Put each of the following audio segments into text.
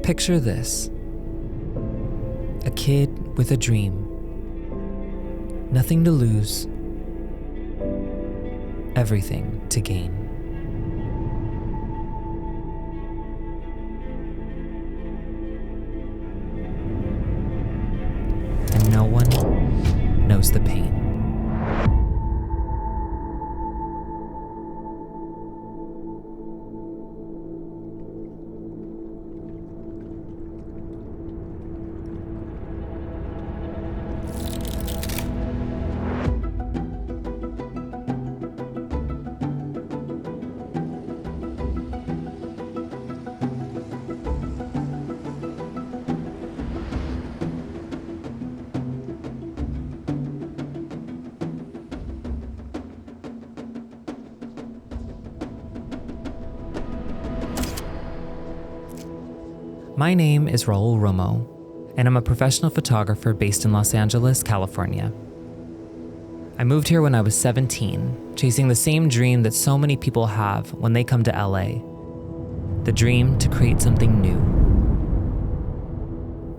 Picture this. A kid with a dream. Nothing to lose. Everything to gain. And no one knows the pain. My name is Raul Romo, and I'm a professional photographer based in Los Angeles, California. I moved here when I was 17, chasing the same dream that so many people have when they come to LA, the dream to create something new.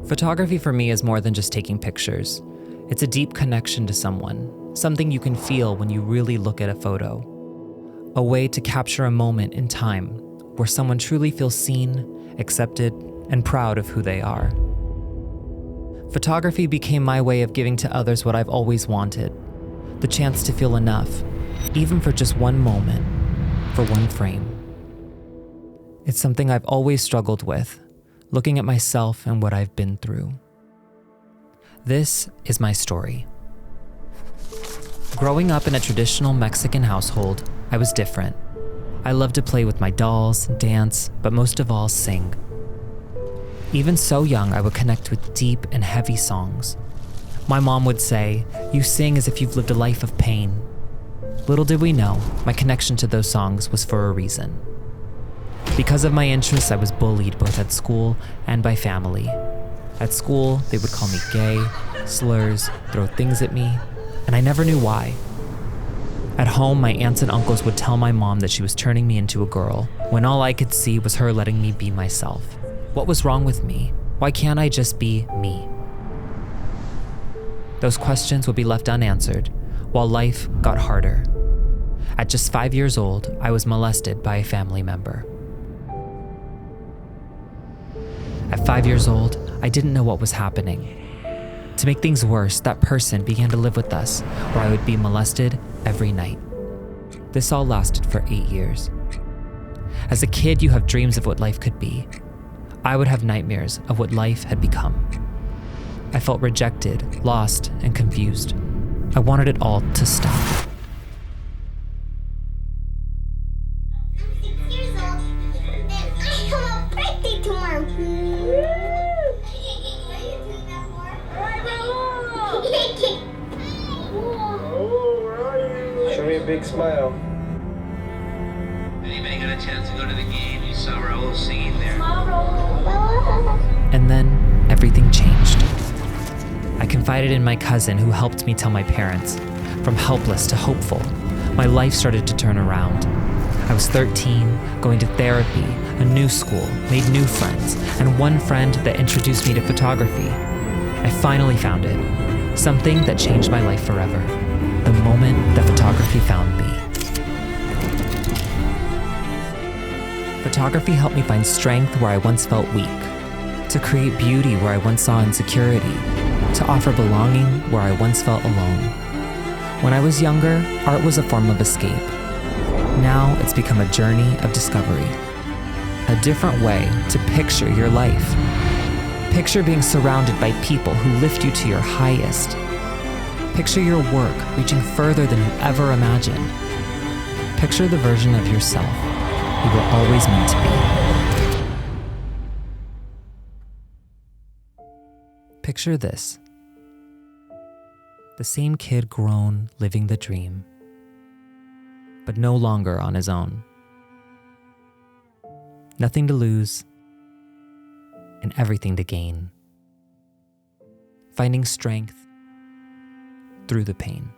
Photography for me is more than just taking pictures. It's a deep connection to someone, something you can feel when you really look at a photo. A way to capture a moment in time where someone truly feels seen, accepted, and proud of who they are. Photography became my way of giving to others what I've always wanted, the chance to feel enough, even for just one moment, for one frame. It's something I've always struggled with, looking at myself and what I've been through. This is my story. Growing up in a traditional Mexican household, I was different. I loved to play with my dolls, dance, but most of all, sing. Even so young, I would connect with deep and heavy songs. My mom would say, "You sing as if you've lived a life of pain." Little did we know, my connection to those songs was for a reason. Because of my interests, I was bullied both at school and by family. At school, they would call me gay, slurs, throw things at me, and I never knew why. At home, my aunts and uncles would tell my mom that she was turning me into a girl, when all I could see was her letting me be myself. What was wrong with me? Why can't I just be me? Those questions would be left unanswered, while life got harder. At just 5 years old, I was molested by a family member. At 5 years old, I didn't know what was happening. To make things worse, that person began to live with us, where I would be molested every night. This all lasted for 8 years. As a kid, you have dreams of what life could be. I would have nightmares of what life had become. I felt rejected, lost, and confused. I wanted it all to stop. I'm 6 years old, and I have a birthday tomorrow. What are you doing that for? Oh, where are you? Show me a big smile. Anybody got a chance to go to the game? You saw Raul singing there. And then everything changed. I confided in my cousin who helped me tell my parents. From helpless to hopeful, my life started to turn around. I was 13, going to therapy, a new school, made new friends, and one friend that introduced me to photography. I finally found it, something that changed my life forever, the moment that photography found me. Photography helped me find strength where I once felt weak, to create beauty where I once saw insecurity, to offer belonging where I once felt alone. When I was younger, art was a form of escape. Now it's become a journey of discovery, a different way to picture your life. Picture being surrounded by people who lift you to your highest. Picture your work reaching further than you ever imagined. Picture the version of yourself you were always meant to be. Picture this. The same kid grown, living the dream, but no longer on his own. Nothing to lose, and everything to gain. Finding strength through the pain.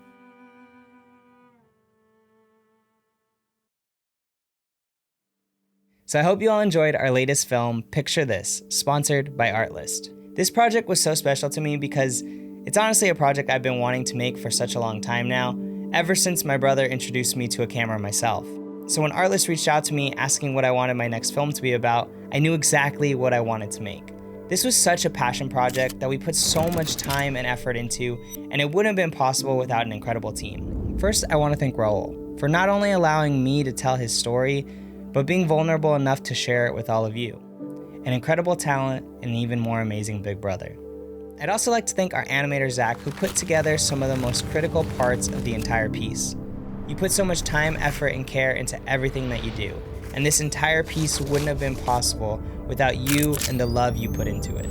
So I hope you all enjoyed our latest film, Picture This, sponsored by Artlist. This project was so special to me because it's honestly a project I've been wanting to make for such a long time now, ever since my brother introduced me to a camera myself. So when Artlist reached out to me asking what I wanted my next film to be about, I knew exactly what I wanted to make. This was such a passion project that we put so much time and effort into, and it wouldn't have been possible without an incredible team. First, I want to thank Raul for not only allowing me to tell his story, but being vulnerable enough to share it with all of you. An incredible talent and an even more amazing big brother. I'd also like to thank our animator Zach, who put together some of the most critical parts of the entire piece. You put so much time, effort, and care into everything that you do, and this entire piece wouldn't have been possible without you and the love you put into it.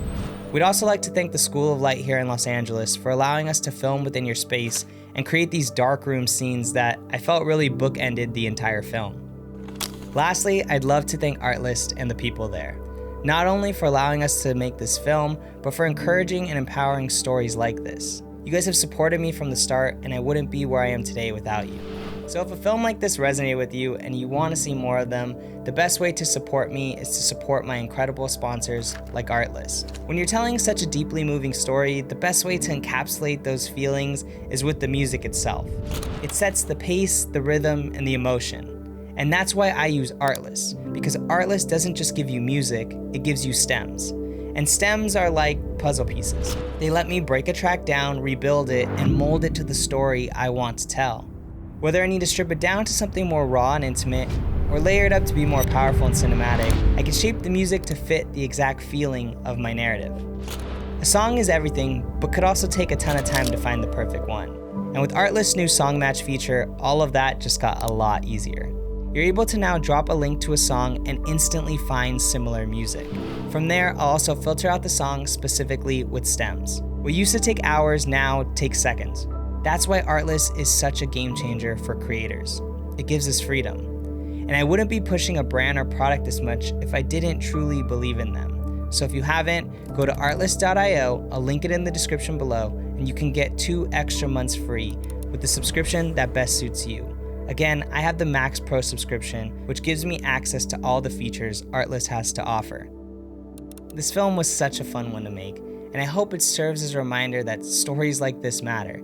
We'd also like to thank the School of Light here in Los Angeles for allowing us to film within your space and create these dark room scenes that I felt really bookended the entire film. Lastly, I'd love to thank Artlist and the people there, not only for allowing us to make this film, but for encouraging and empowering stories like this. You guys have supported me from the start, and I wouldn't be where I am today without you. So if a film like this resonated with you and you want to see more of them, the best way to support me is to support my incredible sponsors like Artlist. When you're telling such a deeply moving story, the best way to encapsulate those feelings is with the music itself. It sets the pace, the rhythm, and the emotion. And that's why I use Artlist, because Artlist doesn't just give you music, it gives you stems. And stems are like puzzle pieces. They let me break a track down, rebuild it, and mold it to the story I want to tell. Whether I need to strip it down to something more raw and intimate, or layer it up to be more powerful and cinematic, I can shape the music to fit the exact feeling of my narrative. A song is everything, but could also take a ton of time to find the perfect one. And with Artlist's new song match feature, all of that just got a lot easier. You're able to now drop a link to a song and instantly find similar music. From there, I'll also filter out the song specifically with stems. What used to take hours now takes seconds. That's why Artlist is such a game changer for creators. It gives us freedom. And I wouldn't be pushing a brand or product this much if I didn't truly believe in them. So if you haven't, go to artlist.io, I'll link it in the description below, and you can get 2 extra months free with the subscription that best suits you. Again, I have the Max Pro subscription, which gives me access to all the features Artlist has to offer. This film was such a fun one to make, and I hope it serves as a reminder that stories like this matter.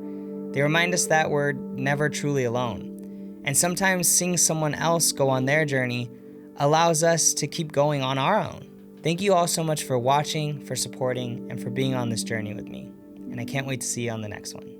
They remind us that we're never truly alone. And sometimes seeing someone else go on their journey allows us to keep going on our own. Thank you all so much for watching, for supporting, and for being on this journey with me. And I can't wait to see you on the next one.